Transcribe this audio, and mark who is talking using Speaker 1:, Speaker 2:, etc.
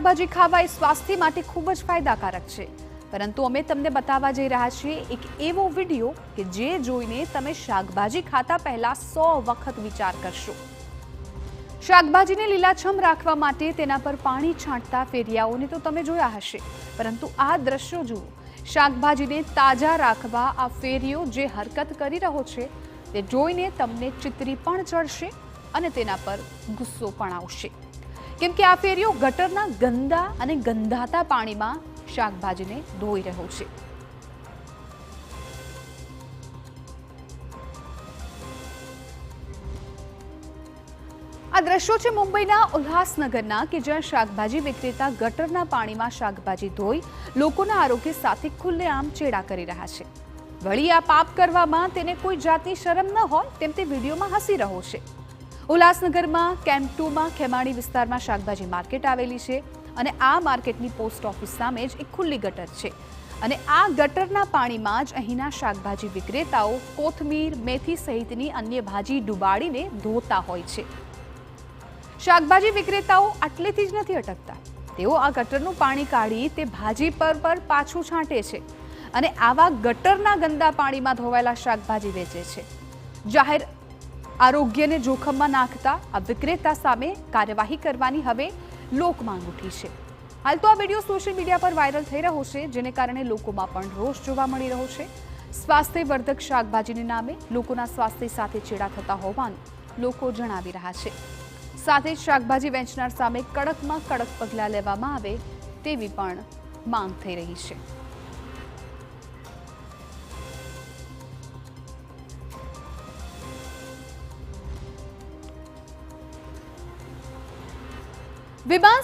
Speaker 1: શાકભાજી ખાવા એ સ્વાસ્થ્ય માટે ખૂબ જ ફાયદાકારક છે, પરંતુ અમે તમને બતાવવા જઈ રહ્યા છીએ એક એવો વિડીયો કે જે જોઈને તમે શાકભાજી ખાતા પહેલા 100 વખત વિચાર કરશો। શાકભાજીને લીલાછમ રાખવા માટે તેના પર પાણી છાંટતા ફેરિયાઓને તો તમે જોયા હશે, પરંતુ આ દ્રશ્યો જુઓ। શાકભાજીને તાજા રાખવા આ ફેરિયો જે હરકત કરી રહ્યો છે તે જોઈને તમને ચિત્રી પણ ચડશે અને તેના પર ગુસ્સો પણ આવશે, કેમ કે આ ફેરિયો ગટરના ગંદા અને ગંધાતા પાણીમાં શાકભાજીને ધોઈ રહ્યો છે। આ દ્રશ્યો છે મુંબઈના ઉલ્હાસનગરના કે જ્યાં શાકભાજી વિક્રેતા ગટરના પાણીમાં શાકભાજી ધોઈ લોકોના આરોગ્ય સાથે ખુલ્લેઆમ ચેડા કરી રહ્યા છે। વળી આ પાપ કરવામાં તેને કોઈ જાતની શરમ ન હોય તેમ તે વિડીયોમાં હસી રહ્યો છે। ઉલ્હાસનગરમાં કેમ્પ 2માં ખેમાણી વિસ્તારમાં શાકભાજી માર્કેટ આવેલી છે અને આ માર્કેટની પોસ્ટ ઓફિસ સામે જ એક ખુલ્લી ગટર છે અને આ ગટરના પાણીમાં જ અહીંના શાકભાજી વિક્રેતાઓ કોથમીર, મેથી સહિતની અન્ય ભાજી ડુબાડીને ધોતા હોય છે। શાકભાજી વિક્રેતાઓ આટલેથી જ નથી અટકતા, તેઓ આ ગટરનું પાણી કાઢી તે ભાજી પર પાછું છાંટે છે અને આવા ગટરના ગંદા પાણીમાં ધોવાયેલા શાકભાજી વેચે છે। જાહેર આરોગ્યને જોખમમાં નાખતા આ વિક્રેતા સામે કાર્યવાહી કરવાની હવે લોકમાંગ ઉઠી છે। હાલ તો આ વિડીયો સોશિયલ મીડિયા પર વાયરલ થઈ રહ્યો છે, જેને કારણે લોકોમાં પણ રોષ જોવા મળી રહ્યો છે। સ્વાસ્થ્યવર્ધક શાકભાજીને નામે લોકોના સ્વાસ્થ્ય સાથે ચેડા થતા હોવાનું લોકો જણાવી રહ્યા છે। સાથે જ શાકભાજી વેચનાર સામે કડકમાં કડક પગલાં લેવામાં આવે તેવી પણ માંગ થઈ રહી છે। વિમાન